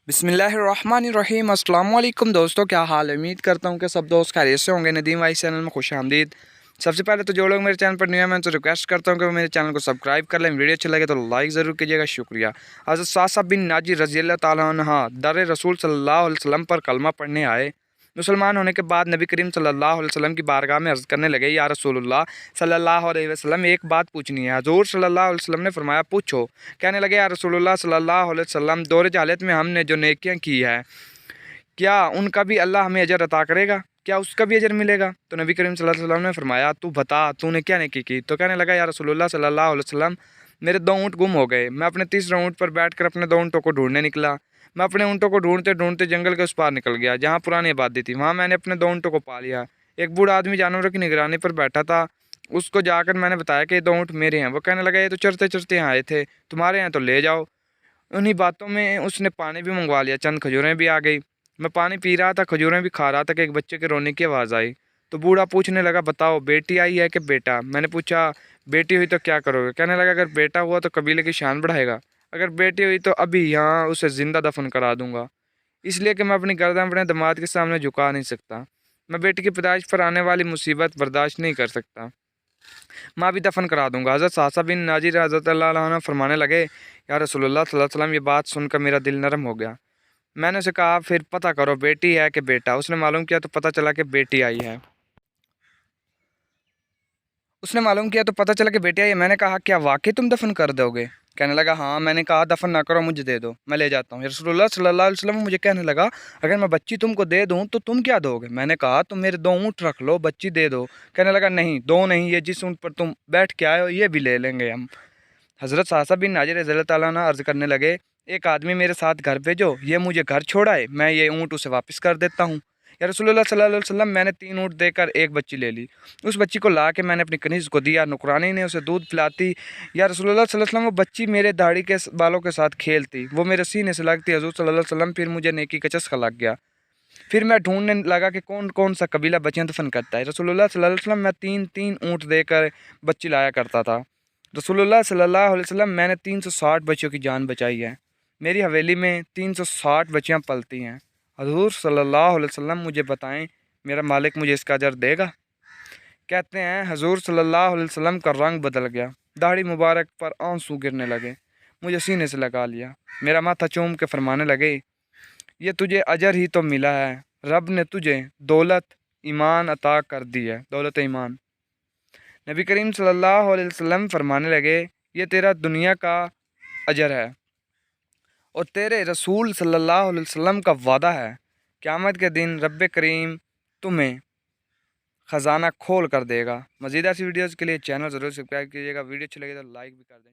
बिस्मिल्लाहिर्रहमानिर्रहीम। अस्सलाम वालेकुम दोस्तों, क्या हाल है? उम्मीद करता हूँ कि सब दोस्त खैरियत से होंगे। नदीम वाइस चैनल में खुश आमदीद। सबसे पहले तो जो लोग मेरे चैनल पर न्यू है मैं उनसे रिक्वेस्ट करता हूँ कि वो मेरे चैनल को सब्सक्राइब कर लें। वीडियो अच्छा लगे तो लाइक ज़रूर कीजिएगा, शुक्रिया। हज़रत सासा बिन नाजी रज़ी अल्लाह ताला अन्हा दर रसूल सल्लल्लाहु अलैहि वसल्लम पर कलमा पढ़ने आए। मुसलमान होने के बाद नबी करीम सल्लल्लाहु अलैहि वसल्लम की बारगाह में अर्ज़ करने लगे, या रसूलुल्लाह सल्लल्लाहु अलैहि वसल्लम, एक बात पूछनी है। हज़ूर सल्लल्लाहु अलैहि वसल्लम ने फरमाया, पूछो। कहने लगे, या रसूलुल्लाह सल्लल्लाहु अलैहि वसल्लम, दौर जहालत में हमने जो नेकियां की है, क्या उनका भी अल्लाह हमें अजर अता करेगा? क्या उसका भी अजर मिलेगा? तो नबी करीम सल्लल्लाहु अलैहि वसल्लम ने फरमाया, तू बता, तूने क्या नेकी की? तो कहने लगा, या रसूलुल्लाह सल्लल्लाहु अलैहि वसल्लम, मेरे 2 ऊँट गुम हो गए। मैं अपने तीसरे ऊँट पर बैठकर अपने 2 ऊँटों को ढूंढने निकला। मैं अपने ऊँटों को ढूंढते ढूंढते जंगल के उस पार निकल गया जहाँ पुरानी आबादी थी। वहाँ मैंने अपने 2 ऊँटों को पा लिया। एक बूढ़ा आदमी जानवरों की निगरानी पर बैठा था। उसको जाकर मैंने बताया कि ये 2 ऊँट मेरे हैं। वो कहने लगा, ये तो चरते चरते यहाँ आए थे, तुम्हारे हैं तो ले जाओ। उन्हीं बातों में उसने पानी भी मंगवा लिया, चंद खजूरें भी आ गई। मैं पानी पी रहा था, खजूरें भी खा रहा था कि एक बच्चे के रोने की आवाज़ आई। तो बूढ़ा पूछने लगा, बताओ बेटी आई है कि बेटा? मैंने पूछा, बेटी हुई तो क्या करोगे? कहने लगा, अगर बेटा हुआ तो कबीले की शान बढ़ाएगा, अगर बेटी हुई तो अभी यहाँ उसे ज़िंदा दफन करा दूंगा, इसलिए कि मैं अपनी गर्दन अपने दामाद के सामने झुका नहीं सकता। मैं बेटी की पैदाइश पर आने वाली मुसीबत बर्दाश्त नहीं कर सकता। मैं भी दफन करा दूंगा। हज़रत सासा बिन नाजी रज़ी अल्लाह अन्हु फरमाने लगे, या रसूलुल्लाह सल्लल्लाहु अलैहि वसल्लम, ये बात सुनकर मेरा दिल नरम हो गया। मैंने उसे कहा, फिर पता करो बेटी है कि बेटा? उसने मालूम किया तो पता चला कि बेटी आई है। मैंने कहा, क्या वाकई तुम दफन कर दोगे? कहने लगा, हाँ। मैंने कहा, दफन ना करो, मुझे दे दो, मैं ले जाता हूँ। रसूलुल्लाह सल्लल्लाहु अलैहि वसल्लम मुझे कहने लगा, अगर मैं बच्ची तुमको दे दूँ तो तुम क्या दोगे? मैंने कहा, तुम मेरे 2 ऊँट रख लो, बच्ची दे दो। कहने लगा, नहीं, 2 नहीं, ये जिस ऊँट पर तुम बैठ के आए हो ये भी ले लेंगे हम। हज़रत सासा बिन नाजिर रज़ी अल्लाह ताला अन्हु अर्ज़ करने लगे, एक आदमी मेरे साथ घर भेजो, ये मुझे घर छोड़ाए, मैं ये ऊँट उसे वापस कर देता हूँ। या रसूलुल्लाह सल्लल्लाहु अलैहि वसल्लम, मैंने 3 ऊँट देकर एक बच्ची ले ली। उस बच्ची को ला के मैंने अपनी कनीज़ को दिया, नुकरानी ने उसे दूध पिलाती। या रसूलुल्लाह सल्लल्लाहु अलैहि वसल्लम, वो बच्ची मेरे दाढ़ी के बालों के साथ खेलती, वो मेरे सीने से लगती। हज़ूर सल्लल्लाहु अलैहि वसल्लम, फिर मुझे नेकी का चस्का लग गया। फिर मैं ढूंढने लगा कि कौन कौन सा कबीला बच्चियाँ दफन करता है। रसूलुल्लाह सल्लल्लाहु अलैहि वसल्लम, मैं 3-3 ऊँट देकर बच्ची लाया करता था। रसूलुल्लाह सल्लल्लाहु अलैहि वसल्लम, मैंने 360 बच्चियों की जान बचाई है। मेरी हवेली में 360 बच्चियाँ पलती हैं। हज़ूर सल्लल्लाहु अलैहि वसल्लम, मुझे बताएं, मेरा मालिक मुझे इसका अजर देगा? कहते हैं, हज़ूर सल्लल्लाहु अलैहि वसल्लम का रंग बदल गया, दाढ़ी मुबारक पर आंसू गिरने लगे। मुझे सीने से लगा लिया, मेरा माथा चूम के फरमाने लगे, ये तुझे अजर ही तो मिला है, रब ने तुझे दौलत ईमान अता कर दी है, दौलत ईमान। नबी करीम सल्लल्लाहु अलैहि वसल्लम फरमाने लगे, ये तेरा दुनिया का अजर है और तेरे रसूल सल्लल्लाहु अलैहि वसल्लम का वादा है, क़यामत के दिन रब करीम तुम्हें ख़जाना खोल कर देगा। मज़ीद ऐसी वीडियोज़ के लिए चैनल ज़रूर सब्सक्राइब कीजिएगा। वीडियो अच्छी लगे तो लाइक भी कर दें।